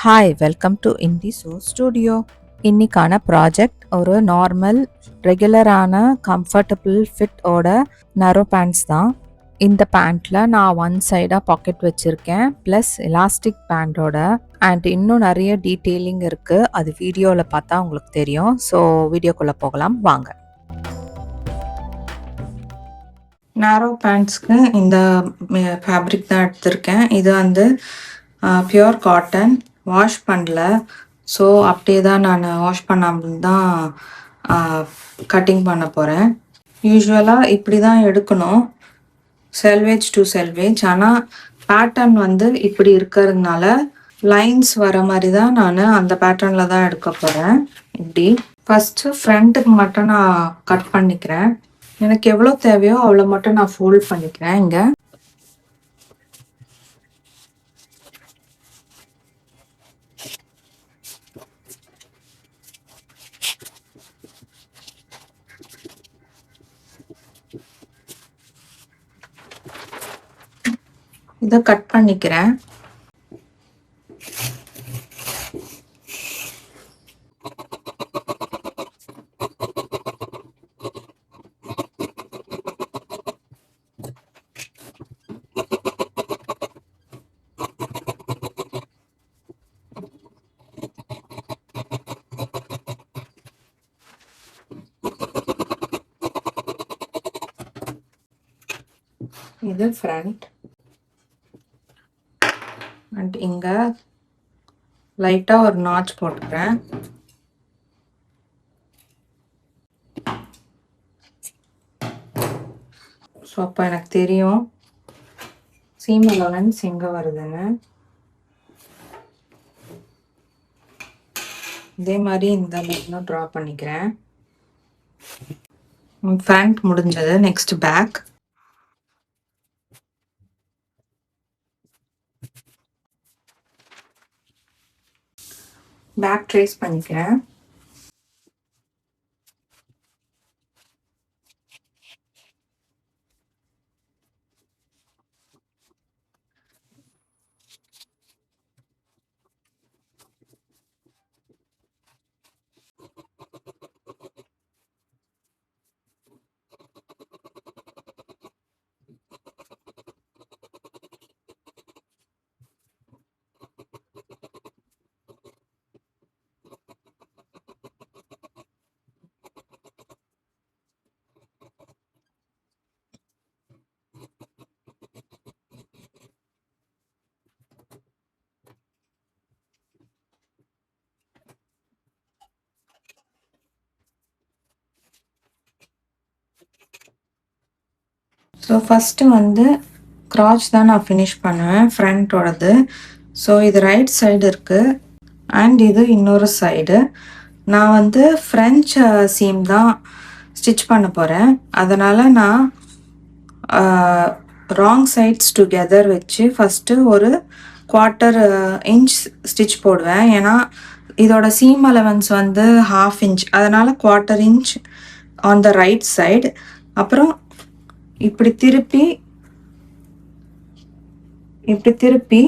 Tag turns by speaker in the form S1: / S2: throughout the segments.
S1: Hi welcome to இண்டிசோ studio. இன்னைக்கான project ஒரு நார்மல் ரெகுலரான கம்ஃபர்டபுள் ஃபிட்டோட நரோ பேண்ட்ஸ் தான். இந்த பேண்ட்டில் நான் ஒன் சைடாக பாக்கெட் வச்சுருக்கேன் ப்ளஸ் எலாஸ்டிக் பேண்டோட. அண்ட் இன்னும் நிறைய டீட்டெயிலிங் இருக்குது, அது வீடியோவில் பார்த்தா உங்களுக்கு தெரியும். ஸோ வீடியோக்குள்ளே போகலாம் வாங்க. நேரோ பேண்ட்ஸ்க்கு இந்த ஃபேப்ரிக் தான் எடுத்திருக்கேன். இது வந்து பியூர் காட்டன், வாஷ் பண்ணல. ஸோ அப்படியே தான் நான் வாஷ் பண்ணாமல் தான் கட்டிங் பண்ண போகிறேன். யூஸ்வலாக இப்படி தான் எடுக்கணும், செல்வேஜ் டு செல்வேஜ். ஆனால் பேட்டர்ன் வந்து இப்படி இருக்கிறதுனால லைன்ஸ் வர மாதிரி தான் நான் அந்த பேட்டர்னில் தான் எடுக்க போகிறேன். இப்படி ஃபஸ்ட்டு ஃப்ரண்ட்டுக்கு மட்டும் நான் கட் பண்ணிக்கிறேன். எனக்கு எவ்வளோ தேவையோ அவ்வளோ மட்டும் நான் ஃபோல்ட் பண்ணிக்கிறேன். இங்கே இதை கட் பண்ணிக்கிறேன். இது ஃப்ரண்ட் அண்ட் இங்கே லைட்டாக ஒரு நாச் போட்டுக்கிறேன். ஸோ அப்போ எனக்கு தெரியும் சீம் அலவன்ஸ் எங்கே வருதுன்னு. இதே மாதிரி இந்த லைனும் ட்ரா பண்ணிக்கிறேன். ஃப்ரண்ட் முடிஞ்சது. Next back. பேக் ட்ரேஸ் பண்ணிக்கிறேன். ஸோ ஃபஸ்ட்டு வந்து க்ராச் தான் நான் ஃபினிஷ் பண்ணுவேன், ஃப்ரண்ட்டோடது. ஸோ இது ரைட் சைடு இருக்குது அண்ட் இது இன்னொரு சைடு. நான் வந்து ஃப்ரெஞ்ச் சீம் தான் ஸ்டிச் பண்ண போகிறேன். அதனால் நான் ராங் சைட்ஸ் டுகெதர் வச்சு ஃபஸ்ட்டு ஒரு 1/4 இன்ச் ஸ்டிச் போடுவேன். ஏன்னா இதோட சீம் அலவன்ஸ் வந்து 1/2 இன்ச், அதனால் 1/4 inch on the right side. அப்புறம் இப்படி திருப்பி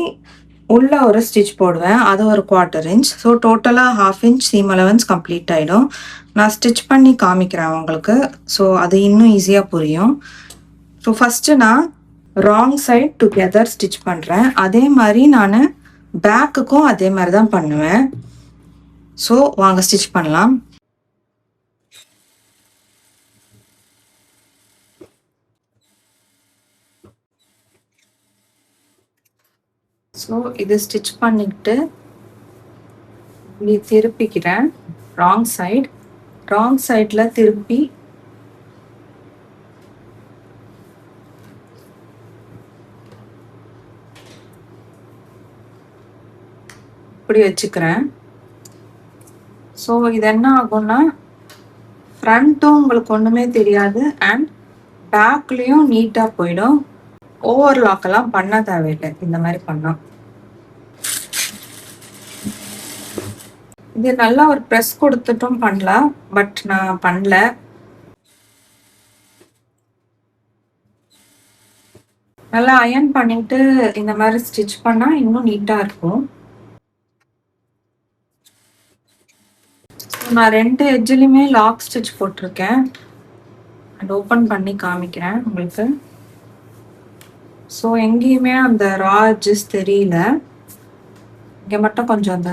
S1: உள்ள ஒரு ஸ்டிச் போடுவேன், அது ஒரு 1/4 இன்ச். ஸோ டோட்டலாக 1/2 இன்ச் சீம் அலவன்ஸ் கம்ப்ளீட் ஆகிடும். நான் ஸ்டிச் பண்ணி காமிக்கிறேன் உங்களுக்கு, ஸோ அது இன்னும் ஈஸியாக புரியும். ஸோ ஃபஸ்ட்டு நான் ராங் சைட் டுகெதர் ஸ்டிச் பண்ணுறேன். அதே மாதிரி நான் பேக்குக்கும் அதே மாதிரி தான் பண்ணுவேன். ஸோ வாங்க ஸ்டிச் பண்ணலாம். ஸோ இது ஸ்டிச் பண்ணிக்கிட்டு இப்படி திருப்பிக்கிறேன். ராங் சைடில் திருப்பி இப்படி வச்சுக்கிறேன். ஸோ இது என்ன ஆகும்னா ஃப்ரண்ட்டும் உங்களுக்கு ஒன்றுமே தெரியாது அண்ட் பேக்லேயும் நீட்டாக போயிடும். ஓவர்லாக்கெல்லாம் பண்ண தேவையில்லை, இந்த மாதிரி பண்ணால். இது நல்லா ஒரு ப்ரெஸ் கொடுத்துட்டும் பண்ணலாம், பட் நான் பண்ணல. நல்லா அயர்ன் பண்ணிட்டு இந்த மாதிரி ஸ்டிச் பண்ணால் இன்னும் நீட்டாக இருக்கும். நான் 2 எட்ஜ்லையுமே லாக் ஸ்டிச் போட்டிருக்கேன். அண்ட் ஓப்பன் பண்ணி காமிக்கிறேன் உங்களுக்கு. ஸோ எங்கேயுமே அந்த ரா எட்ஜஸ் தெரியல. இங்கே மட்டும் கொஞ்சம் அந்த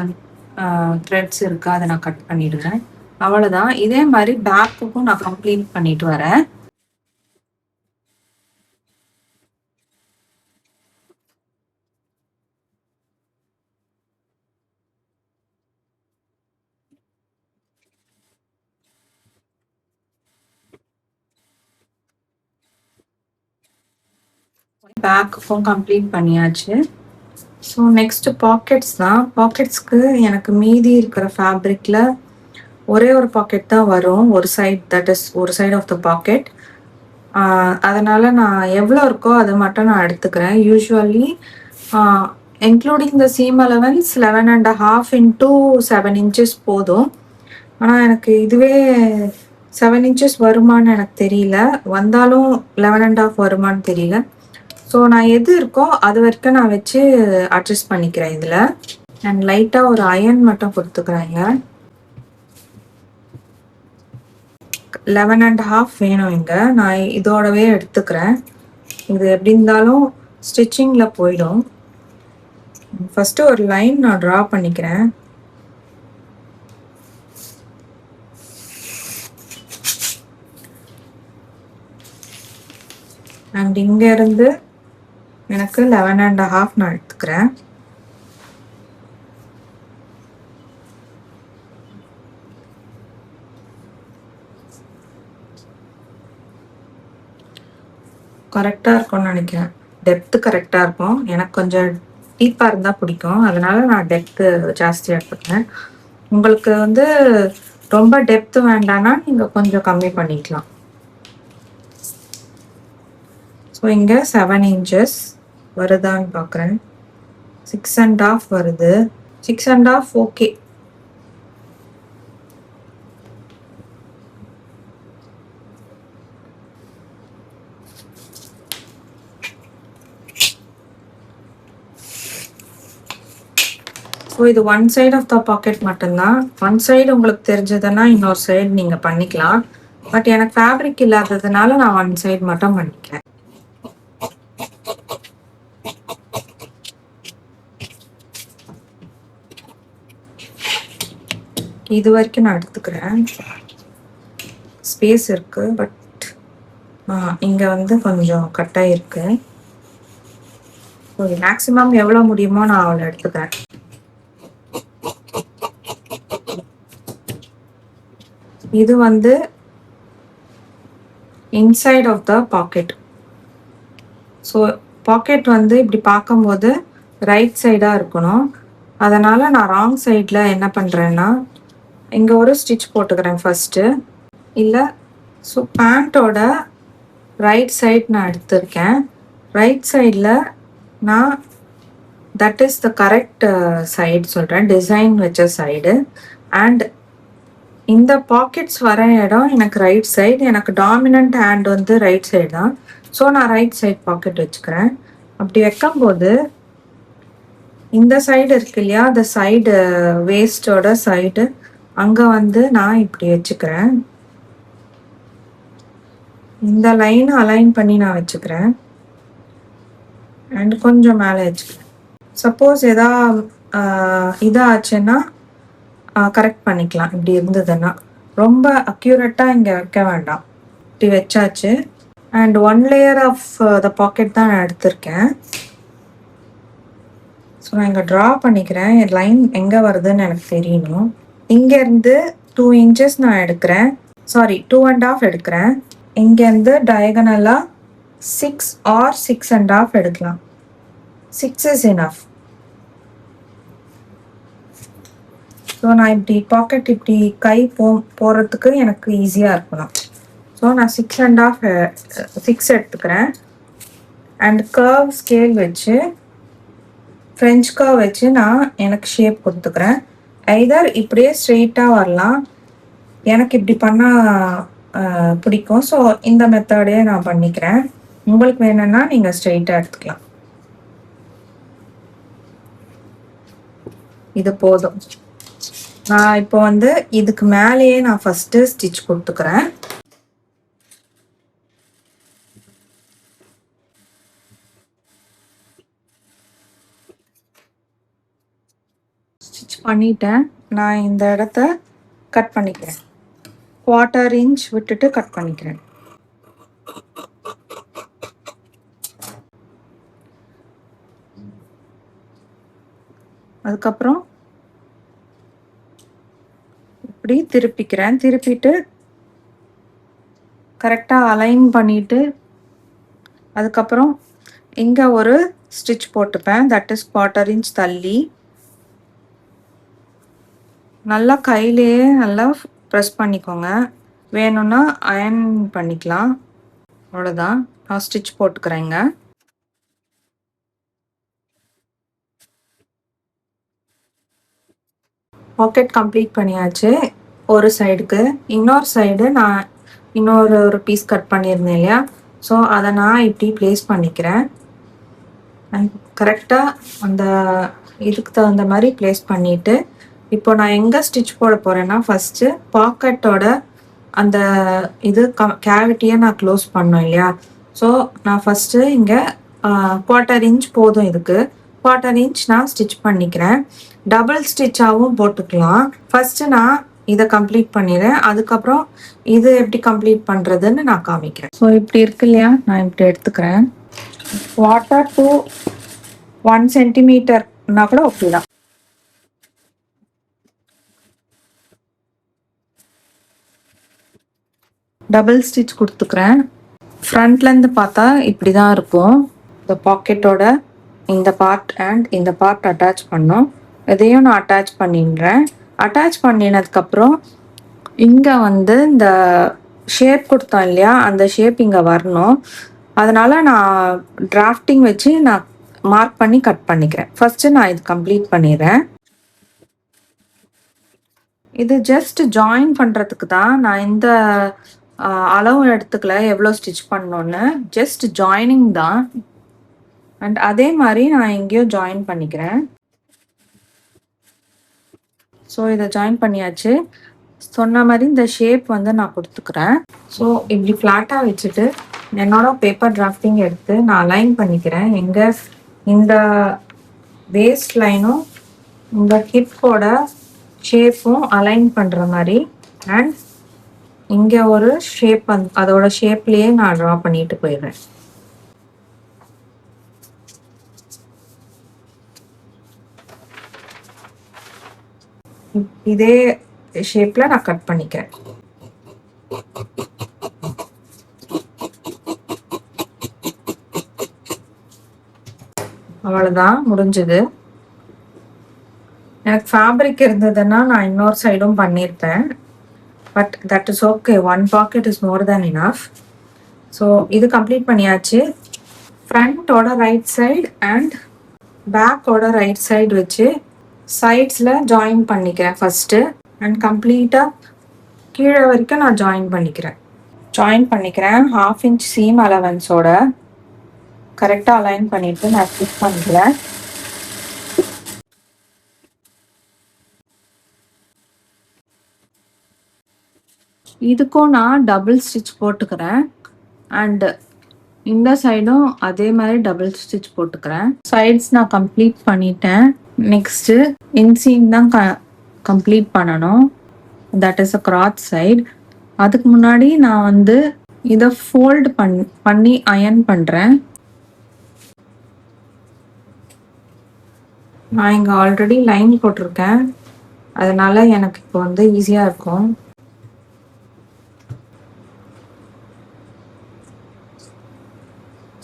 S1: த்ரெட்ஸ் இருக்குது, அதை நான் கட் பண்ணிடுறேன். அவ்வளோதான். இதே மாதிரி பேக்குக்கும் நான் கம்ப்ளீட் பண்ணிட்டு வரேன். பேக்குக்கும் கம்ப்ளீட் பண்ணியாச்சு. ஸோ நெக்ஸ்ட்டு பாக்கெட்ஸ் தான். பாக்கெட்ஸ்க்கு எனக்கு மீதி இருக்கிற ஃபேப்ரிக்கில் ஒரே ஒரு பாக்கெட் தான் வரும், ஒரு சைட், தட் இஸ் ஒரு சைட் ஆஃப் த பாக்கெட். அதனால் நான் எவ்வளோ இருக்கோ அதை மட்டும் நான் எடுத்துக்கிறேன். Usually including the seam allowance 11.5 into 7 inches போதும். ஆனால் எனக்கு இதுவே 7 inches வருமானு எனக்கு தெரியல, வந்தாலும் 11.5 வருமானு தெரியல. ஸோ நான் எது இருக்கோ அது வரைக்கும் நான் வச்சு அட்ஜஸ்ட் பண்ணிக்கிறேன் இதில். அண்ட் லைட்டாக ஒரு அயன் மட்டும் கொடுத்துக்கிறேங்க. 11.5 வேணும் இங்கே, நான் இதோடவே எடுத்துக்கிறேன். இது எப்படி இருந்தாலும் ஸ்டிச்சிங்கில் போயிடும். ஃபஸ்ட்டு ஒரு லைன் நான் ட்ரா பண்ணிக்கிறேன். அண்ட் இங்கேருந்து எனக்கு 11.5 நான் எடுத்துக்கிறேன். கரெக்டாக இருக்கும்னு நினைக்கிறேன். டெப்த்து கரெக்டாக இருக்கும். எனக்கு கொஞ்சம் டீப்பாக இருந்தால் பிடிக்கும், அதனால் நான் டெப்த்து ஜாஸ்தியாக எடுத்துக்கிறேன். உங்களுக்கு வந்து ரொம்ப டெப்த்து வேண்டான்னா நீங்கள் கொஞ்சம் கம்மி பண்ணிக்கலாம். ஸோ இங்கே 7 inches வருதான்னு பார்க்குறேன். 6.5 வருது. 6.5 ஓகே. ஸோ இது one side of the pocket மட்டும்தான். ஒன் சைடு உங்களுக்கு தெரிஞ்சதுன்னா இன்னொரு சைடு நீங்கள் பண்ணிக்கலாம். பட் எனக்கு ஃபேப்ரிக் இல்லாததுனால நான் ஒன் சைடு மட்டும் பண்ணிக்கிறேன். இது வரைக்கும் நான் எடுத்துக்கிறேன். ஸ்பேஸ் இருக்கு, பட் இங்கே வந்து கொஞ்சம் கட்டாக இருக்கு. ஸோ மேக்ஸிமம் எவ்வளோ முடியுமோ நான் அவ்வளோ எடுத்துக்கிறேன். இது வந்து inside of the pocket. So pocket வந்து இப்படி பார்க்கும்போது ரைட் சைடாக இருக்கணும். அதனால் நான் ராங் சைடில் என்ன பண்ணுறேன்னா இங்கே ஒரு ஸ்டிச் போட்டுக்கிறேன் ஃபஸ்ட்டு. இல்லை, ஸோ பேண்ட்டோட ரைட் சைட் நான் எடுத்திருக்கேன். ரைட் சைடில் நான் that is the correct side சொல்கிறேன், டிசைன் வச்ச சைடு. அண்ட் இந்த பாக்கெட்ஸ் வர இடம் எனக்கு ரைட் சைடு. எனக்கு டாமினன்ட் ஹேண்ட் வந்து ரைட் சைடு தான். ஸோ நான் ரைட் சைட் பாக்கெட் வச்சுக்கிறேன். அப்படி வைக்கும்போது இந்த சைடு இருக்கு இல்லையா, அந்த சைடு வேஸ்டோட சைடு, அங்கே வந்து நான் இப்படி வச்சுக்கிறேன். இந்த லைனை அலைன் பண்ணி நான் வச்சுக்கிறேன். அண்ட் கொஞ்சம் மேலே வச்சுக்கிறேன். சப்போஸ் இதாச்சுன்னா கரெக்ட் பண்ணிக்கலாம். இப்படி இருந்ததுன்னா ரொம்ப அக்யூரேட்டாக இங்கே வைக்க வேண்டாம். இப்படி வச்சாச்சு. And 1 layer of the pocket தான் நான் எடுத்திருக்கேன். ஸோ நான் இங்கே ட்ரா பண்ணிக்கிறேன். என் லைன் எங்கே வருதுன்னு எனக்கு தெரியணும். இங்கேருந்து 2 inches நான் எடுக்கிறேன், சாரி 2.5 எடுக்கிறேன். இங்கேருந்து டயகனலாக 6 or 6.5 எடுக்கலாம். 6 is enough. ஸோ நான் இப்படி பாக்கெட் இப்படி கை போகிறதுக்கு எனக்கு ஈஸியாக இருக்கணும். ஸோ நான் 6 எடுத்துக்கிறேன். அண்ட் கர்வ் ஸ்கேல் வச்சு, ஃப்ரெஞ்ச் கர்வ் வச்சு நான் எனக்கு ஷேப் கொடுத்துக்கிறேன். ஐதர் இப்படியே ஸ்ட்ரெயிட்டாக வரலாம், எனக்கு இப்படி பண்ணால் பிடிக்கும். ஸோ இந்த மெத்தடே நான் பண்ணிக்கிறேன். உங்களுக்கு வேணும்னா நீங்கள் ஸ்ட்ரெயிட்டாக எடுத்துக்கலாம். இது போதும். நான் இப்போ வந்து இதுக்கு மேலேயே நான் ஃபஸ்ட்டு ஸ்டிச் கொடுத்துக்கிறேன். ஸ்டிச் பண்ணிட்டேன். நான் இந்த இடத்த கட் பண்ணிக்கிறேன். 1/4 இன்ச் விட்டுட்டு கட் பண்ணிக்கிறேன். அதுக்கப்புறம் இப்படி திருப்பிக்கிறேன். திருப்பிட்டு கரெக்டாக அலைன் பண்ணிட்டு அதுக்கப்புறம் இங்கே ஒரு ஸ்டிச் போட்டுப்பேன். தட் இஸ் 1/4 இன்ச் தள்ளி நல்லா கையிலேயே நல்லா ப்ரெஸ் பண்ணிக்கோங்க. வேணும்னா அயர்ன் பண்ணிக்கலாம். அவ்வளோதான். நான் ஸ்டிச் போட்டுக்கிறேங்க. பாக்கெட் கம்ப்ளீட் பண்ணியாச்சு ஒரு சைடுக்கு. இன்னொரு சைடு நான் ஒரு பீஸ் கட் பண்ணியிருந்தேன் இல்லையா, ஸோ அதை நான் இப்படி ப்ளேஸ் பண்ணிக்கிறேன். அண்ட் கரெக்டாக அந்த இதுக்கு தகுந்த மாதிரி ப்ளேஸ் பண்ணிவிட்டு இப்போ நான் எங்கே ஸ்டிச் போட போகிறேன்னா, ஃபஸ்ட்டு பாக்கெட்டோட அந்த இது கேவிட்டியை நான் க்ளோஸ் பண்ணோம் இல்லையா, ஸோ நான் ஃபஸ்ட்டு இங்கே 1/4 இன்ச் போதும். இதுக்கு 1/4 இன்ச் நான் ஸ்டிச் பண்ணிக்கிறேன். டபுள் ஸ்டிச்சாகவும் போட்டுக்கலாம். ஃபஸ்ட்டு நான் இதை கம்ப்ளீட் பண்ணிடுறேன். அதுக்கப்புறம் இது எப்படி கம்ப்ளீட் பண்ணுறதுன்னு நான் காமிக்கிறேன். ஸோ இப்படி இருக்கு இல்லையா, நான் இப்படி எடுத்துக்கிறேன். வாட்டர் டு 1 சென்டிமீட்டர்னா கூட ஓகே தான். டபுள் ஸ்டிச் கொடுத்துக்கிறேன். ஃப்ரண்ட்லேருந்து பார்த்தா இப்படி தான் இருக்கும். இந்த பாக்கெட்டோட இந்த பார்ட் அண்ட் இந்த பார்ட் அட்டாச் பண்ணோம். இதையும் நான் அட்டாச் பண்ணிடுறேன். அட்டாச் பண்ணினதுக்கப்புறம் இங்கே வந்து இந்த ஷேப் கொடுத்தோம் இல்லையா, அந்த ஷேப் இங்கே வரணும். அதனால் நான் டிராஃப்டிங் வச்சு நான் மார்க் பண்ணி கட் பண்ணிக்கிறேன். ஃபஸ்ட்டு நான் இது கம்ப்ளீட் பண்ணிடுறேன். இது ஜஸ்ட் ஜாயின் பண்ணுறதுக்கு தான். நான் இந்த அளவு எடுத்துக்கல எவ்வளோ ஸ்டிச் பண்ணோன்னு, ஜஸ்ட் ஜாயினிங் தான். அண்ட் அதே மாதிரி நான் எங்கேயும் ஜாயின் பண்ணிக்கிறேன். ஸோ இதை ஜாயின் பண்ணியாச்சு. சொன்ன மாதிரி இந்த ஷேப் வந்து நான் கொடுத்துக்கிறேன். ஸோ இப்படி ஃப்ளாட்டாக வச்சுட்டு என்னோட பேப்பர் டிராஃப்டிங் எடுத்து நான் அலைன் பண்ணிக்கிறேன். எங்கே இந்த வேஸ்ட் லைனும் இந்த ஹிப்போட ஷேப்பும் அலைன் பண்ணுற மாதிரி, அண்ட் இங்கே ஒரு ஷேப் அதோட ஷேப்லேயே நான் ட்ரா பண்ணிட்டு போயிடுறேன். இதே ஷேப்ல நான் கட் பண்ணிக்கிறேன். அவ்வளோதான், முடிஞ்சது. எனக்கு ஃபேப்ரிக் இருந்ததுன்னா நான் இன்னொரு சைடும் பண்ணியிருப்பேன். But that is okay, 1 pocket is more than enough. So இது கம்ப்ளீட் பண்ணியாச்சு. ஃப்ரண்ட்டோட ரைட் சைடு அண்ட் பேக்கோட ரைட் சைடு வச்சு சைட்ஸில் ஜாயின் பண்ணிக்கிறேன் ஃபஸ்ட்டு. அண்ட் கம்ப்ளீட்டாக கீழே வரைக்கும் நான் ஜாயின் பண்ணிக்கிறேன். 1/2 இன்ச் சீம் அலவன்ஸோட கரெக்டாக அலைன் பண்ணிவிட்டு நான் ஸ்டிச் பண்ணிக்கிறேன். இதுக்கும் நான் டபுள் ஸ்டிச் போட்டுக்கிறேன். அண்டு இந்த சைடும் அதே மாதிரி டபுள் ஸ்டிச் போட்டுக்கிறேன். சைட்ஸ் நான் கம்ப்ளீட் பண்ணிட்டேன். நெக்ஸ்ட்டு இன்சீம் தான் கம்ப்ளீட் பண்ணணும். That is a cross side. அதுக்கு முன்னாடி நான் வந்து இதை ஃபோல்டு பண்ணி அயர்ன் பண்ணுறேன். நான் இங்கே ஆல்ரெடி லைன் போட்டிருக்கேன், அதனால எனக்கு இப்போ வந்து ஈஸியாக இருக்கும்.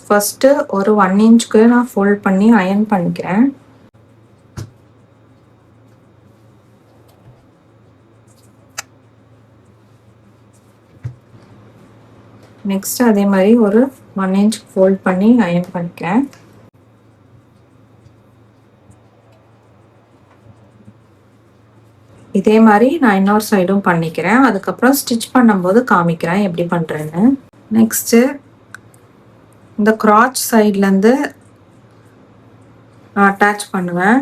S1: ஃபஸ்ட்டு ஒரு 1 இன்ச்சுக்கு நான் ஃபோல்ட் பண்ணி அயர்ன் பண்ணிக்கிறேன். நெக்ஸ்ட் அதே மாதிரி ஒரு 1 இன்ச் ஃபோல்ட் பண்ணி அயர்ன் பண்ணிக்கிறேன். இதே மாதிரி நான் இன்னொரு சைடும் பண்ணிக்கிறேன். அதுக்கப்புறம் ஸ்டிச் பண்ணும்போது காமிக்கிறேன் எப்படி பண்ணுறேன்னு. நெக்ஸ்ட்டு இந்த கிராச் சைட்லேருந்து நான் அட்டாச் பண்ணுவேன்.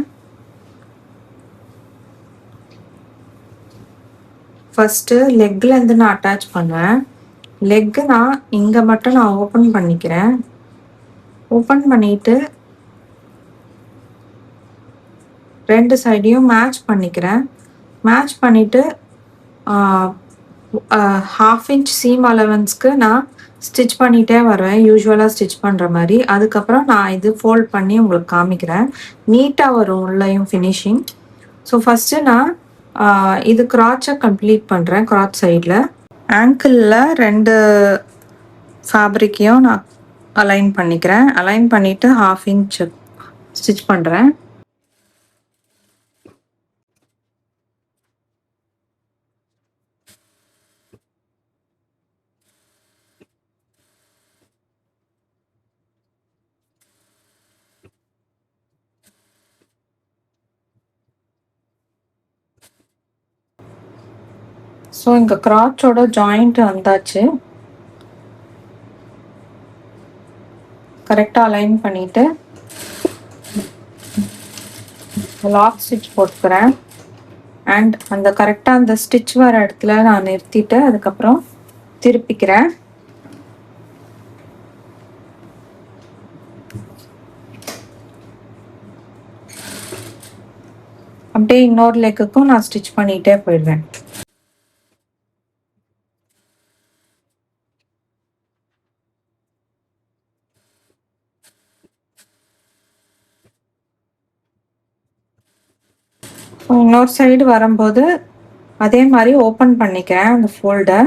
S1: ஃபஸ்ட்டு லெக்லேருந்து நான் அட்டாச் பண்ணுவேன். லெக்கு நான் இங்கே மட்டும் நான் ஓப்பன் பண்ணிக்கிறேன். ஓப்பன் பண்ணிவிட்டு 2 சைடையும் மேட்ச் பண்ணிக்கிறேன். மேட்ச் பண்ணிவிட்டு 1/2 இன்ச் சீம் அலவன்ஸ்க்கு நான் ஸ்டிச் பண்ணிகிட்டே வருவேன், யூஸ்வலாக ஸ்டிச் பண்ணுற மாதிரி. அதுக்கப்புறம் நான் இது ஃபோல்ட் பண்ணி உங்களுக்கு காமிக்கிறேன். நீட்டாக வரும் உள்ளேயும் ஃபினிஷிங். ஸோ ஃபஸ்ட்டு நான் இது கிராச்சை கம்ப்ளீட் பண்ணுறேன். கிராச் சைடில் ஆங்கிளில் 2 ஃபேப்ரிக்கையும் நான் அலைன் பண்ணிக்கிறேன். அலைன் பண்ணிவிட்டு 1/2 இன்ச் ஸ்டிச் பண்ணுறேன். ஸோ இங்கே கிராச்சோட ஜாயிண்ட் வந்தாச்சு. கரெக்டாக அலைன் பண்ணிவிட்டு லாக் ஸ்டிச் போட்டுக்கிறேன். அண்ட் அந்த கரெக்டாக அந்த ஸ்டிச் வர இடத்துல நான் நிறுத்திட்டு அதுக்கப்புறம் திருப்பிக்கிறேன். அப்படியே இன்னொரு லெக்குக்கும் நான் ஸ்டிச் பண்ணிகிட்டே போயிடுவேன். இன்னொரு சைடு வரும்போது அதே மாதிரி ஓப்பன் பண்ணிக்கிறேன் அந்த ஃபோல்டை.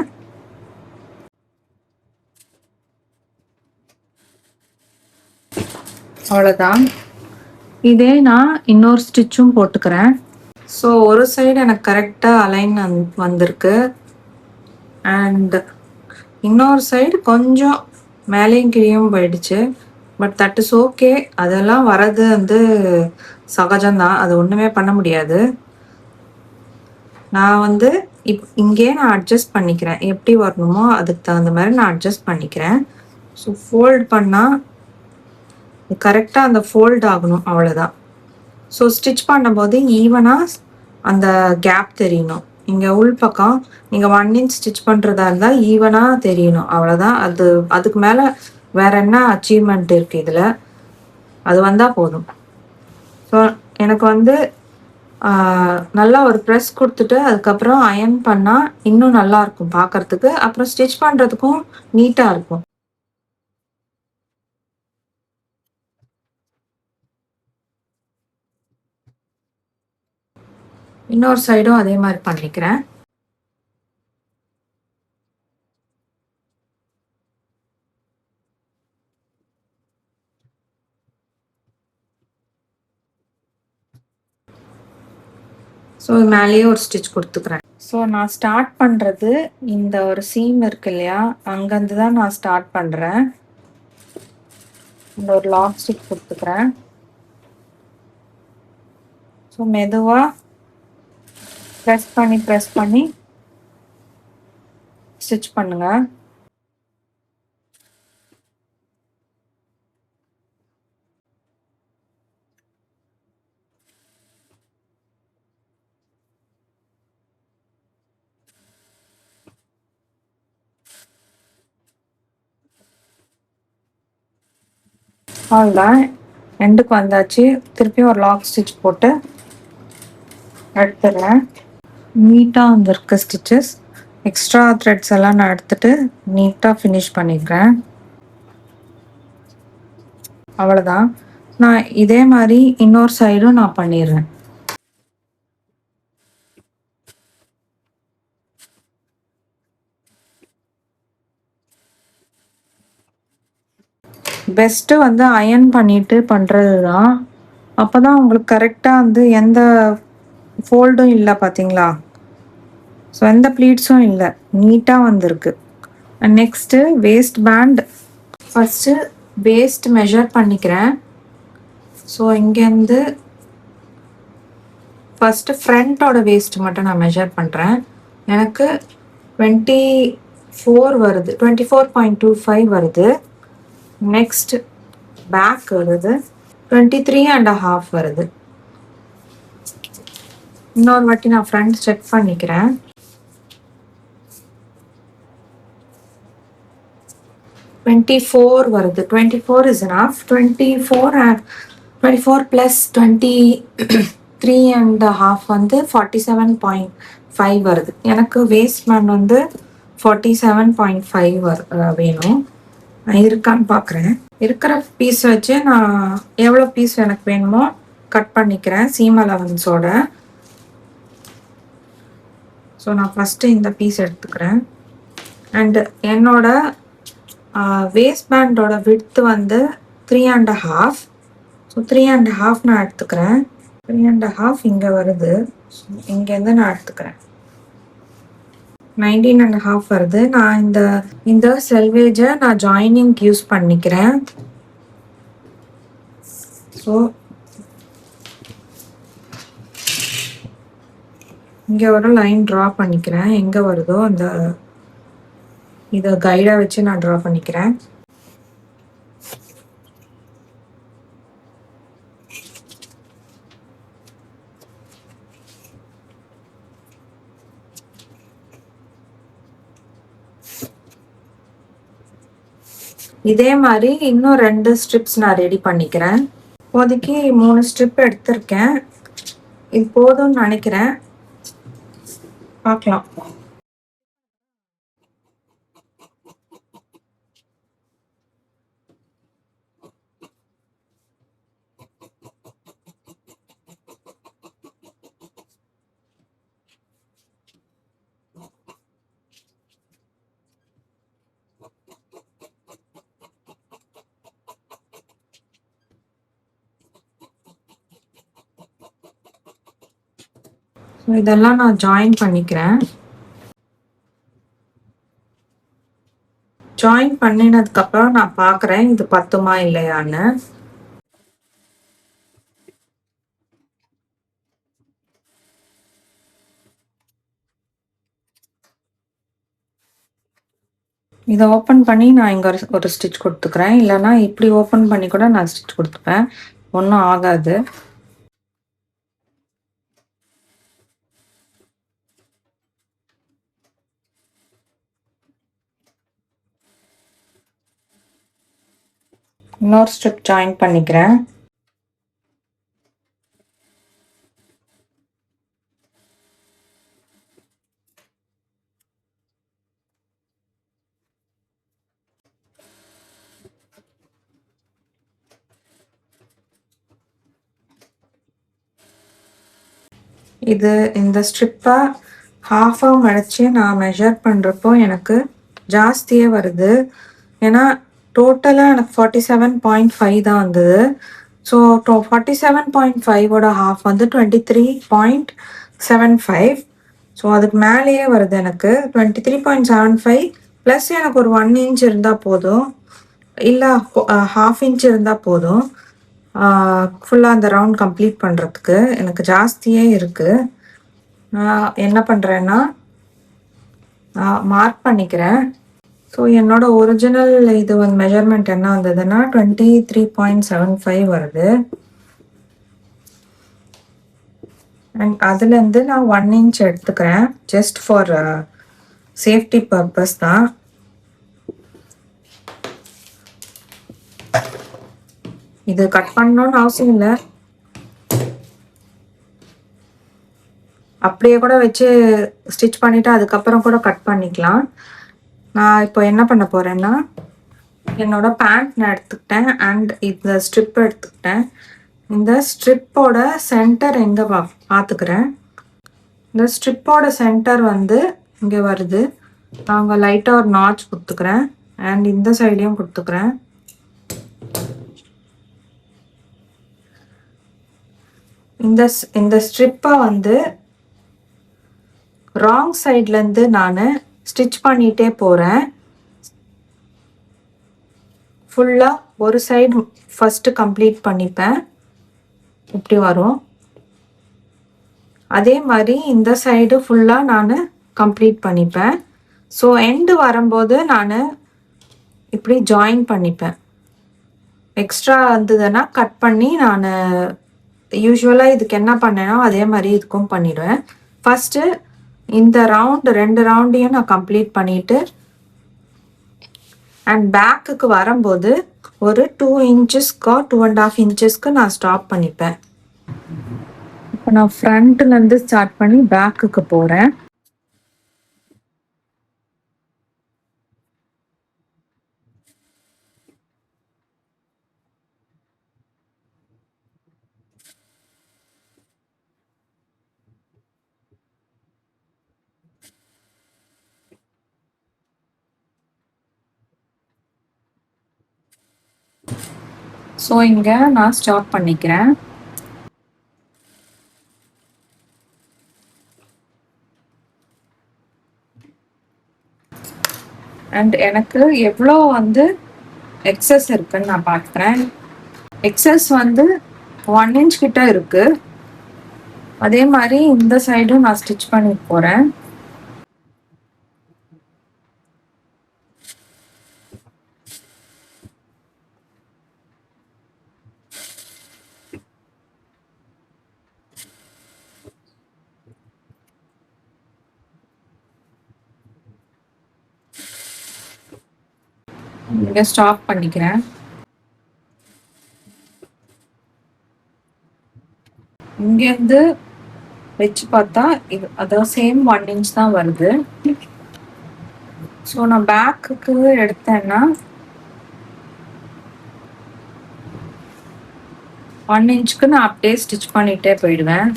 S1: அவ்வளோதான். இதே நான் இன்னொரு ஸ்டிச்சும் போட்டுக்கிறேன். ஸோ ஒரு சைடு எனக்கு கரெக்டாக அலைன் வந்திருக்கு. அண்ட் இன்னொரு சைடு கொஞ்சம் மேலேயும் கீழேயும் போயிடுச்சு. But that is okay. அதெல்லாம் வர்றது வந்து சகஜம்தான், அது ஒன்றுமே பண்ண முடியாது. நான் வந்து இங்கே நான் அட்ஜஸ்ட் பண்ணிக்கிறேன். எப்படி வரணுமோ அதுக்கு தகுந்த மாதிரி நான் அட்ஜஸ்ட் பண்ணிக்கிறேன். ஸோ ஃபோல்ட் பண்ணால் கரெக்டாக அந்த ஃபோல்ட் ஆகணும், அவ்வளோதான். ஸோ ஸ்டிச் பண்ணும்போது ஈவனாக அந்த கேப் தெரியணும். இங்கே உள் பக்கம் நீங்கள் 1 இன்ச் ஸ்டிச் பண்ணுறதா இருந்தால் ஈவனாக தெரியணும், அவ்வளோதான். அதுக்கு மேலே வேற என்ன அச்சீவ்மெண்ட் இருக்குது இதில், அது வந்தால் போதும். ஸோ எனக்கு வந்து நல்லா ஒரு ப்ரெஸ் கொடுத்துட்டு அதுக்கப்புறம் அயன் பண்ணால் இன்னும் நல்லா இருக்கும் பார்க்கறதுக்கு. அப்புறம் ஸ்டிச் பண்ணுறதுக்கும் நீட்டாக இருக்கும். இன்னொரு சைடும் அதே மாதிரி பண்ணிக்கிறேன். ஸோ மேலேயே ஒரு ஸ்டிச் கொடுத்துக்கிறேன். ஸோ நான் ஸ்டார்ட் பண்ணுறது இந்த ஒரு சீம் இருக்கு இல்லையா, அங்கேருந்து தான் நான் ஸ்டார்ட் பண்ணுறேன். இந்த ஒரு லாக் ஸ்டிச் கொடுத்துக்கிறேன். ஸோ மெதுவாக ப்ரெஸ் பண்ணி ஸ்டிச் பண்ணுங்கள். அவ்வளோதான், எண்டுக்கு வந்தாச்சு. திருப்பியும் ஒரு லாக் ஸ்டிச் போட்டு எடுத்துடுறேன். நீட்டாக வந்திருக்கு ஸ்டிச்சஸ். எக்ஸ்ட்ரா த்ரெட்ஸ் எல்லாம் நான் எடுத்துட்டு நீட்டாக ஃபினிஷ் பண்ணிக்கிறேன். அவ்வளோதான். நான் இதே மாதிரி இன்னொரு சைடும் நான் பண்ணிடுறேன். பெஸ்ட்டு வந்து அயன் பண்ணிட்டு பண்ணுறது தான். அப்போ தான் உங்களுக்கு கரெக்டாக வந்து எந்த ஃபோல்டும் இல்லை, பார்த்தீங்களா? ஸோ எந்த ப்ளீட்ஸும் இல்லை, நீட்டாக வந்திருக்கு. Next waste pant. First waste measure பண்ணிக்கிறேன். ஸோ இங்கேருந்து ஃபஸ்ட்டு ஃப்ரண்ட்டோட வேஸ்ட் மட்டும் நான் மெஷர் பண்ணுறேன். எனக்கு 24 வருது, 24.25 வருது. நெக்ஸ்ட் பேக் வருது 23.5 வருது. இன்னொரு வாட்டி நான் ஃப்ரண்ட் செக் பண்ணிக்கிறேன். 24 வருது. 24 is enough. 24 plus 23 and a half வந்து 47.5 வருது. எனக்கு வேஸ்ட் பேண்ட் வந்து 47.5 வேணும். இருக்கான்னு பார்க்குறேன். இருக்கிற பீஸ் வச்சு நான் எவ்வளோ பீஸ் எனக்கு வேணுமோ கட் பண்ணிக்கிறேன் சீம் அலவன்ஸோட. ஸோ நான் ஃபஸ்ட்டு இந்த பீஸ் எடுத்துக்கிறேன். அண்டு என்னோட வேஸ்ட் பேண்டோட விட்த் வந்து 3.5. ஸோ 3.5 நான் எடுத்துக்கிறேன். 3.5 இங்கே வருது. ஸோ இங்கேருந்து நான் எடுத்துக்கிறேன். 19.5 வருது. நான் இந்த செல்வேஜை நான் ஜாயினிங்க்கு யூஸ் பண்ணிக்கிறேன். ஸோ இங்கே ஒரு லைன் ட்ரா பண்ணிக்கிறேன். எங்கே வருதோ அந்த இதை கைடாக வச்சு நான் ட்ரா பண்ணிக்கிறேன். இதே மாதிரி இன்னும் 2 ஸ்ட்ரிப்ஸ் நான் ரெடி பண்ணிக்கிறேன். இப்போதைக்கு 3 ஸ்ட்ரிப் எடுத்திருக்கேன். இது போதும்னு நினைக்கிறேன். பார்க்கலாம். இதெல்லாம் நான் ஜாயின் பண்ணிக்கிறேன். ஜாயின் பண்ணினதுக்கு அப்புறம் நான் பார்க்குறேன் இது பத்துமா இல்லையான்னு. இதை ஓப்பன் பண்ணி நான் இங்கே ஒரு ஸ்டிச் கொடுத்துக்கிறேன். இல்லைன்னா இப்படி ஓப்பன் பண்ணி கூட நான் ஸ்டிச் கொடுத்துப்பேன். ஒன்றும் ஆகாது. இன்னொரு ஸ்ட்ரிப் ஜாயின் பண்ணிக்கிறேன். இது இந்த ஸ்ட்ரிப்பை ஹாஃபாக மடித்து நான் மெஷர் பண்ணுறப்போ எனக்கு ஜாஸ்தியே வருது. ஏன்னா டோட்டலாக எனக்கு 47.5 தான் வந்தது. ஸோ 47.5ஓட ஹாஃப் வந்து 23.75. ஸோ அதுக்கு மேலேயே வருது எனக்கு 23.75 ப்ளஸ் எனக்கு ஒரு 1 inch இருந்தால் போதும், இல்லை 1/2 inch இருந்தால் போதும் ஃபுல்லாக அந்த ரவுண்ட் கம்ப்ளீட் பண்ணுறதுக்கு. எனக்கு ஜாஸ்தியே இருக்குது. நான் என்ன பண்ணுறேன்னா மார்க் பண்ணிக்கிறேன். ஸோ என்னோட ஒரிஜினல் இது வந்து மெஷர்மெண்ட் என்ன வந்ததுன்னா 23.75 வருது. அண்ட் அதுலேருந்து நான் 1 inch எடுத்துக்கிறேன். ஜஸ்ட் ஃபார் சேஃப்டி பர்பஸ் தான். இது கட் பண்ணணும்னு அவசியம் இல்லை, அப்படியே கூட வச்சு ஸ்டிச் பண்ணிவிட்டு அதுக்கப்புறம் கூட கட் பண்ணிக்கலாம். நான் இப்போ என்ன பண்ண போகிறேன்னா என்னோட பேண்ட் நான் எடுத்துக்கிட்டேன் அண்ட் இந்த ஸ்ட்ரிப் எடுத்துக்கிட்டேன். இந்த ஸ்ட்ரிப்போட சென்டர் எங்கே பார்த்துக்கிறேன். இந்த ஸ்ட்ரிப்போட சென்டர் வந்து இங்கே வருது. நான் லைட்டாக ஒரு நாட்ச் கொடுத்துக்கிறேன் அண்ட் இந்த சைடையும் கொடுத்துக்கிறேன். இந்த ஸ்ட்ரிப்பை வந்து ராங் சைட்லேருந்து நான் ஸ்டிச் பண்ணிகிட்டே போகிறேன். ஃபுல்லாக ஒரு சைடு ஃபஸ்ட்டு கம்ப்ளீட் பண்ணிப்பேன். இப்படி வரும். அதே மாதிரி இந்த சைடு ஃபுல்லாக நான் கம்ப்ளீட் பண்ணிப்பேன். ஸோ எண்டு வரும்போது நான் இப்படி ஜாயின் பண்ணிப்பேன். எக்ஸ்ட்ரா வந்ததுன்னா கட் பண்ணி நான் யூஸ்வலாக இதுக்கு என்ன பண்ணேனோ அதே மாதிரி இதுக்கும் பண்ணிடுவேன். ஃபஸ்ட்டு இந்த ரவுண்டு 2 ரவுண்டையும் நான் கம்ப்ளீட் பண்ணிவிட்டு அண்ட் பேக்குக்கு வரும்போது ஒரு 2 இன்ச்சஸ்க்கோ 2.5 இன்ச்சஸ்க்கு நான் ஸ்டாப் பண்ணிப்பேன். இப்போ நான் ஃப்ரண்ட்லேருந்து ஸ்டார்ட் பண்ணி பேக்குக்கு போகிறேன். ஸோ இங்கே நான் ஸ்டாப் பண்ணிக்கிறேன். அண்ட் எனக்கு எவ்வளோ வந்து எக்ஸஸ் இருக்குன்னு நான் பார்க்குறேன். எக்ஸஸ் வந்து 1 இன்ச் கிட்ட இருக்கு. அதே மாதிரி இந்த சைடும் நான் ஸ்டிச் பண்ணி போகிறேன். இங்கே ஸ்டாப் பண்ணிக்கிறேன். இங்கேருந்து வச்சு பார்த்தா இது அதான் சேம் 1 இன்ச் தான் வருது. ஸோ நான் பேக்குக்கு எடுத்தேன்னா 1 இன்ச்சுக்கு நான் அப்படியே ஸ்டிச் பண்ணிகிட்டே போயிடுவேன்.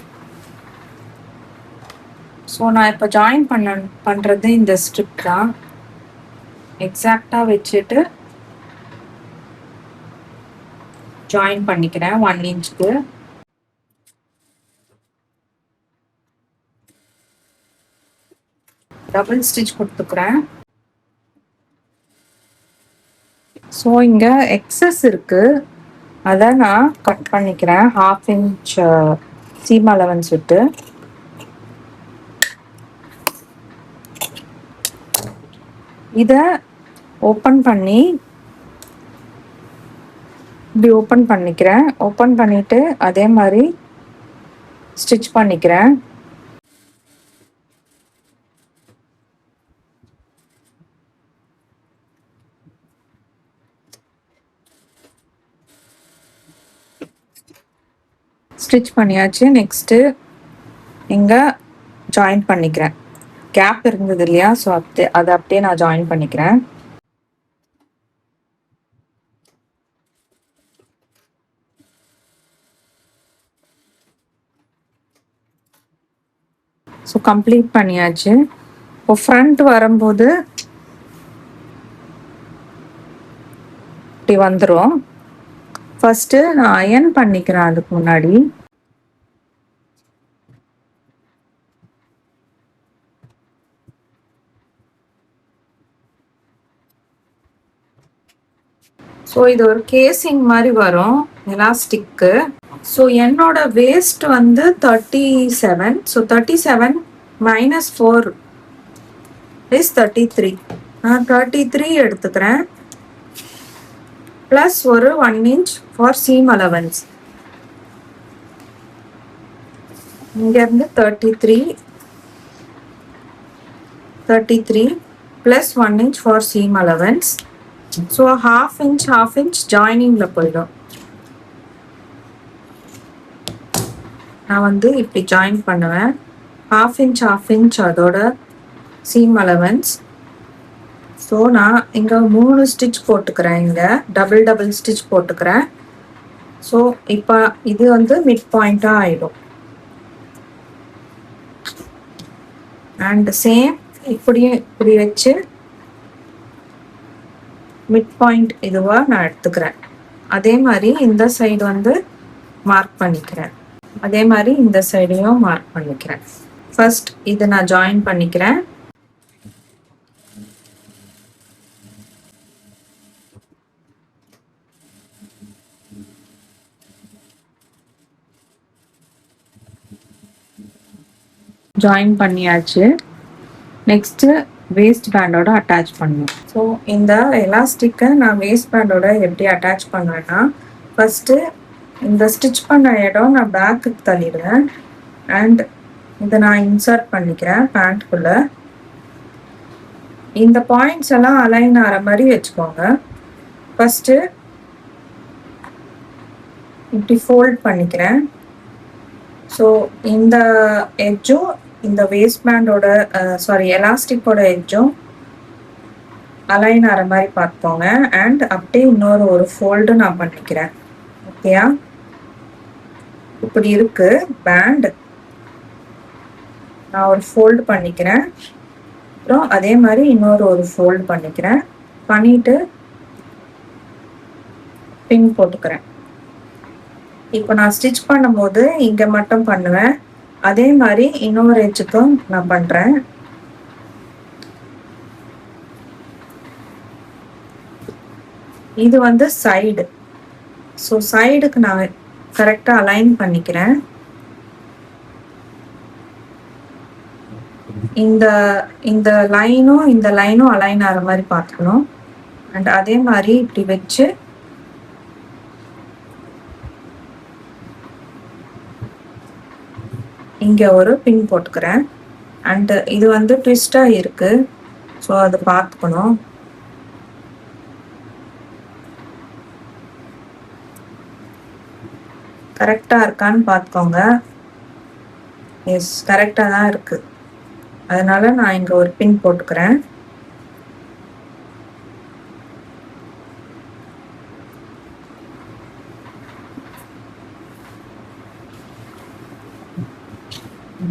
S1: ஸோ நான் இப்போ ஜாயின் பண்ணுறது இந்த ஸ்ட்ரிப் தான். எக்ஸாக்டாக வச்சுட்டு ஜாயின் பண்ணிக்கிறேன் 1 இன்ச்சுக்கு. டபுள் ஸ்டிச் கொடுத்துக்கிறேன். ஸோ இங்கே எக்ஸஸ் இருக்குது, அதை நான் கட் பண்ணிக்கிறேன் 1/2 இன்ச் சீம் அலவன்ஸ் விட்டு. இதை ஓப்பன் பண்ணி இப்படி ஓப்பன் பண்ணிக்கிறேன். ஓப்பன் பண்ணிவிட்டு அதே மாதிரி ஸ்டிச் பண்ணிக்கிறேன். ஸ்டிச் பண்ணியாச்சு. நெக்ஸ்ட்டு இங்கே ஜாயின் பண்ணிக்கிறேன். கேப் இருந்தது இல்லையா, ஸோ அதை அப்படியே நான் ஜாயின் பண்ணிக்கிறேன். ஸோ கம்ப்ளீட் பண்ணியாச்சு. இப்போ ஃப்ரண்ட் வரும்போது இப்படி வந்துடும். ஃபஸ்ட்டு நான் அயர்ன் பண்ணிக்கிறேன். அதுக்கு முன்னாடி ஸோ இது ஒரு கேசிங் மாதிரி வரும் எலாஸ்டிக்கு. ஸோ என்னோட வேஸ்ட் வந்து 37. So 37 - 4 is 33. நான் 33 எடுத்துக்கிறேன். ப்ளஸ் ஒரு 1 இன்ச் ஃபார் சீம் அலவன்ஸ். இங்கேருந்து 33 plus 1 inch for seam allowance. So 1/2 inch ஜாயினிங்கில் போயிடும். நான் வந்து இப்படி ஜாயின் பண்ணுவேன். 1/2 இன்ச் அதோட சீம் அலவன்ஸ். ஸோ நான் இங்கே 3 ஸ்டிச் போட்டுக்கிறேன். இங்கே டபுள் ஸ்டிச் போட்டுக்கிறேன். ஸோ இப்போ இது வந்து மிட் பாயிண்ட்டாக ஆகிடும். அண்ட் சேம் இப்படி வச்சு மிட் பாயிண்ட் இதுவாக நான் எடுத்துக்கிறேன். அதே மாதிரி இந்த சைடு வந்து மார்க் பண்ணிக்கிறேன். அதே மாதிரி இந்த சைடையும் மார்க் பண்ணிக்கிறேன். ஃபர்ஸ்ட் இதை நான் ஜாயின் பண்ணிக்கிறேன். ஜாயின் பண்ணியாச்சு. நெக்ஸ்ட்டு வேஸ்ட் பேண்டோட அட்டாச் பண்ணுவேன். ஸோ இந்த எலாஸ்டிக்கை நான் வேஸ்ட் பேண்டோட எப்படி அட்டாச் பண்ணுவேன்னா, ஃபஸ்ட்டு இந்த ஸ்டிச் பண்ண இடம் நான் பேக்குக்கு தள்ளிடுவேன். அண்ட் இதை நான் இன்சர்ட் பண்ணிக்கிறேன் பேண்ட்குள்ளே. இந்த பாயிண்ட்ஸ் எல்லாம் அலைன் ஆகிற மாதிரி வச்சுக்கோங்க. ஃபஸ்ட்டு இப்படி ஃபோல்ட் பண்ணிக்கிறேன். ஸோ இந்த எட்ஜும் இந்த வேஸ்ட் பேண்டோட எலாஸ்டிக்கோட எட்ஜும் அலைன் ஆகிற மாதிரி பார்த்துக்கோங்க. அண்ட் அப்படியே இன்னொரு ஒரு ஃபோல்டு நான் பண்ணிக்கிறேன். ஓகேயா? இப்படி இருக்கு பேண்ட். நான் ஒரு ஃபோல்டு பண்ணிக்கிறேன். அப்புறம் அதே மாதிரி இன்னொரு ஒரு ஃபோல்டு பண்ணிக்கிறேன். பண்ணிட்டு பின் போட்டுக்கிறேன். இப்போ நான் ஸ்டிச் பண்ணும்போது இங்கே மட்டும் பண்ணுவேன். அதே மாதிரி இன்னொரு எட்ஜுக்கும் நான் பண்ணுறேன். இது வந்து சைடு. ஸோ சைடுக்கு நான் கரெக்டாக அலைன் பண்ணிக்கிறேன். இந்த லைனும் அலைன் ஆகிற மாதிரி பார்த்துக்கணும். அண்ட் அதே மாதிரி இப்படி வச்சு இங்கே ஒரு பின் போட்டுக்கிறேன். அண்ட் இது வந்து ட்விஸ்டாக இருக்கு. ஸோ அதை பார்த்துக்கணும். கரெக்டாக இருக்கான்னு பார்த்துக்கோங்க. எஸ், கரெக்டாக தான் இருக்குது. அதனால நான் இங்கே ஒரு பின் போட்டுக்கிறேன்.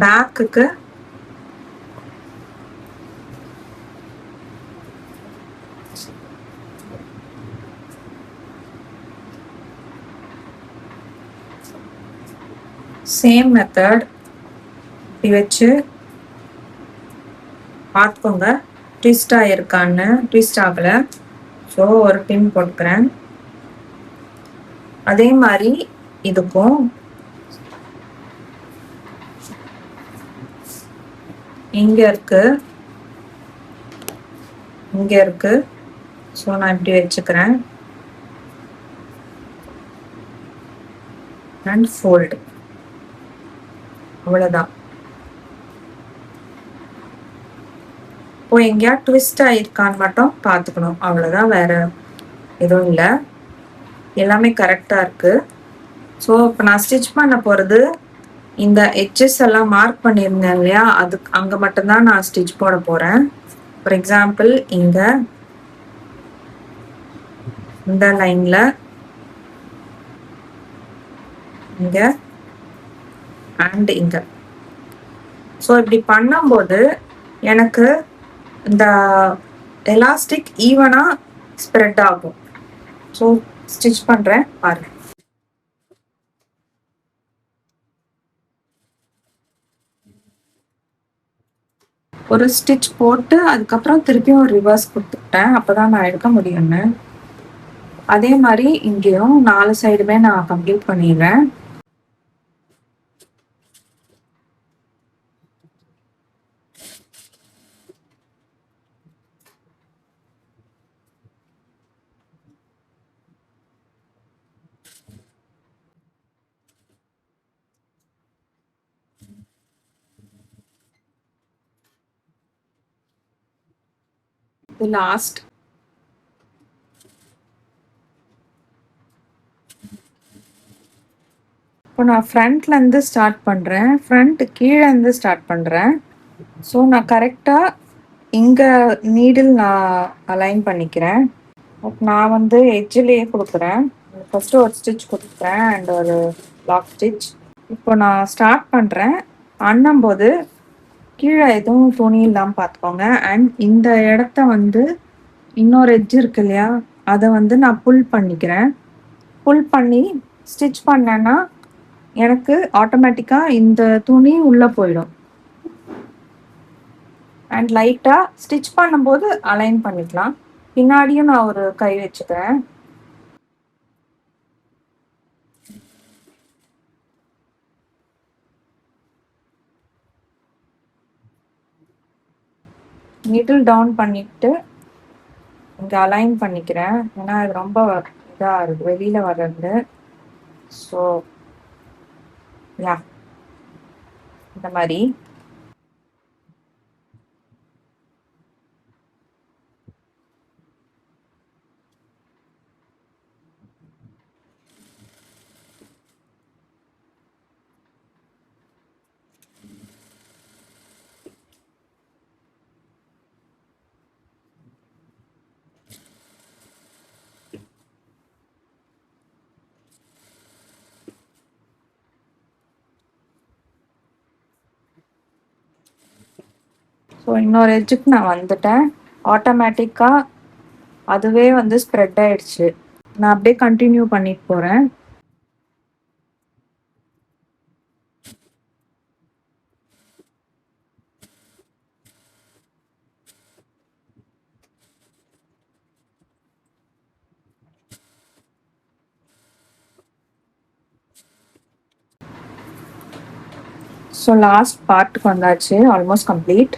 S1: பேக்குக்கு சேம் மெத்தட் இப்படி வச்சு பார்த்துக்கோங்க ட்விஸ்ட் ஆகிருக்கான்னு. ட்விஸ்ட் ஆகலை. ஸோ ஒரு பின் போட்டுக்கிறேன். அதே மாதிரி இதுக்கும் இங்கே இருக்கு. ஸோ நான் இப்படி வச்சுக்கிறேன். And fold. அவ்வளோதான். இப்போ எங்கேயா ட்விஸ்ட் ஆகிருக்கான்னு மட்டும் பார்த்துக்கணும். அவ்வளோதான், வேற எதுவும் இல்லை. எல்லாமே கரெக்டாக இருக்குது. ஸோ இப்போ நான் ஸ்டிச் பண்ண போகிறது இந்த எட்ஜஸ் எல்லாம் மார்க் பண்ணியிருந்தேன் இல்லையா, அதுக்கு அங்கே மட்டும்தான் நான் ஸ்டிச் போட போகிறேன். ஃபார் எக்ஸாம்பிள் இங்கே இந்த லைனில் இங்கே அண்ட் இங்கே. ஸோ இப்படி பண்ணும்போது எனக்கு இந்த எலாஸ்டிக் ஈவனாக ஸ்ப்ரெட் ஆகும். ஸோ ஸ்டிச் பண்ணுறேன் பாருங்கள். ஒரு ஸ்டிச் போட்டு அதுக்கப்புறம் திருப்பியும் ஒரு ரிவர்ஸ் கொடுத்துட்டேன். அப்போ தான் நான் எடுக்க முடியும்னு. அதே மாதிரி இங்கேயும் 4 சைடுமே நான் கம்ப்ளீட் பண்ணிடுறேன். லாஸ்ட் இப்போ நான் ஃப்ரண்ட்லேருந்து ஸ்டார்ட் பண்ணுறேன். ஃப்ரண்ட் கீழேருந்து ஸ்டார்ட் பண்ணுறேன். ஸோ நான் கரெக்டாக இங்கே நீடில் நான் அலைன் பண்ணிக்கிறேன். நான் வந்து எட்ஜிலேயே கொடுக்குறேன். ஃபஸ்ட்டு ஒரு ஸ்டிச் கொடுக்குறேன் அண்ட் ஒரு லாக் ஸ்டிச். இப்போ நான் ஸ்டார்ட் பண்ணுறேன். பண்ணும்போது கீழே எதுவும் துணி இல்லாமல் பார்த்துக்கோங்க. அண்ட் இந்த இடத்த வந்து இன்னொரு எட்ஜ் இருக்கு இல்லையா, அதை வந்து நான் புல் பண்ணிக்கிறேன். புல் பண்ணி ஸ்டிச் பண்ணேன்னா எனக்கு ஆட்டோமேட்டிக்காக இந்த துணி உள்ளே போயிடும். அண்ட் லைட்டாக ஸ்டிச் பண்ணும்போது அலைன் பண்ணிக்கலாம். பின்னாடியும் நான் ஒரு கை வச்சுக்கிறேன். நீடில் டவுன் பண்ணிட்டு இங்கே அலைன் பண்ணிக்கிறேன். ஏன்னா அது ரொம்ப இதாக இருக்குது வெளியில் வர்றது. ஸோ யா, இந்த மாதிரி ஸோ இன்னொரு எட்ஜுக்கு நான் வந்துட்டேன். ஆட்டோமேட்டிக்காக அதுவே வந்து ஸ்ப்ரெட் ஆயிடுச்சு. நான் அப்படியே கண்டினியூ பண்ணிட்டு போகிறேன். ஸோ லாஸ்ட் பார்ட்டுக்கு வந்தாச்சு. Almost complete.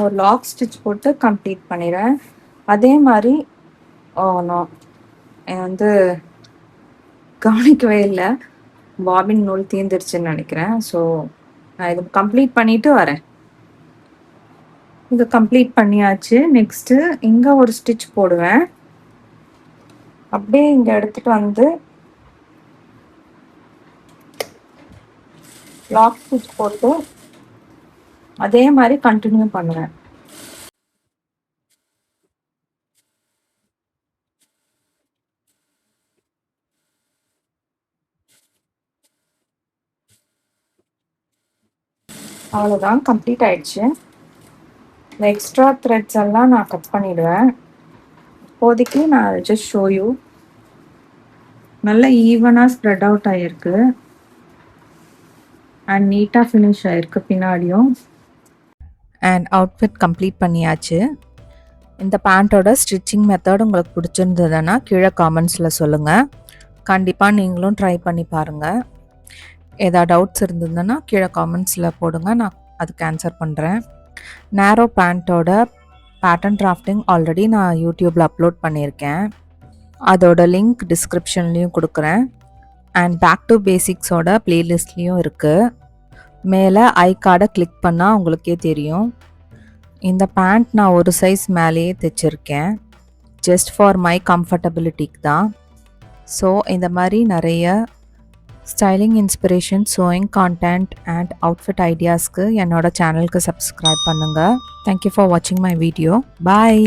S1: ஒரு லாக் ஸ்டிச் போட்டு கம்ப்ளீட் பண்ணிடுறேன். அதே மாதிரி நான் வந்து கவனிக்கவே இல்லை, பாபின் நூல் தீர்ந்துருச்சுன்னு நினைக்கிறேன். ஸோ நான் இது கம்ப்ளீட் பண்ணிட்டு வரேன். இது கம்ப்ளீட் பண்ணியாச்சு. நெக்ஸ்ட்டு இங்கே ஒரு ஸ்டிச் போடுவேன். அப்படியே இங்கே எடுத்துகிட்டு வந்து லாக் ஸ்டிச் போட்டு அதே மாதிரி கண்டினியூ பண்ணுவேன். அவ்வளோதான், கம்ப்ளீட் ஆயிடுச்சு. இந்த எக்ஸ்ட்ரா த்ரெட்ஸ் எல்லாம் நான் கட் பண்ணிடுவேன். இப்போதைக்கு நான் ஜஸ்ட் ஷோ யூ. நல்லா ஈவனாக ஸ்ப்ரெட் அவுட் ஆகிருக்கு அண்ட் நீட்டாக ஃபினிஷ் ஆகிருக்கு பின்னாடியும். அண்ட் அவுட்ஃபிட் கம்ப்ளீட் பண்ணியாச்சு. இந்த பேண்ட்டோட ஸ்டிச்சிங் மெத்தட் உங்களுக்கு பிடிச்சிருந்ததுன்னா கீழே காமெண்ட்ஸில் சொல்லுங்கள். கண்டிப்பாக நீங்களும் ட்ரை பண்ணி பாருங்கள். ஏதாவது டவுட்ஸ் இருந்ததுன்னா கீழே காமெண்ட்ஸில் போடுங்க, நான் அதுக்கு ஆன்சர் பண்ணுறேன். நேரோ பேண்ட்டோட பேட்டர்ன் டிராஃப்டிங் ஆல்ரெடி நான் யூடியூப்பில் அப்லோட் பண்ணியிருக்கேன். அதோட லிங்க் டிஸ்கிரிப்ஷன்லேயும் கொடுக்குறேன். அண்ட் பேக் டு பேசிக்ஸோட ப்ளேலிஸ்ட்லேயும் இருக்குது. மேலே ஐ கார்டை கிளிக் பண்ணால் உங்களுக்கே தெரியும். இந்த பேண்ட் நான் ஒரு சைஸ் மேலேயே தைச்சிருக்கேன், ஜஸ்ட் ஃபார் மை கம்ஃபர்டபிலிட்டிக்கு தான். ஸோ இந்த மாதிரி நிறைய styling inspiration, sewing content and outfit ஐடியாஸ்க்கு என்னோட சேனலுக்கு சப்ஸ்கிரைப் பண்ணுங்கள். தேங்க்யூ ஃபார் வாட்சிங் மை வீடியோ. பாய்.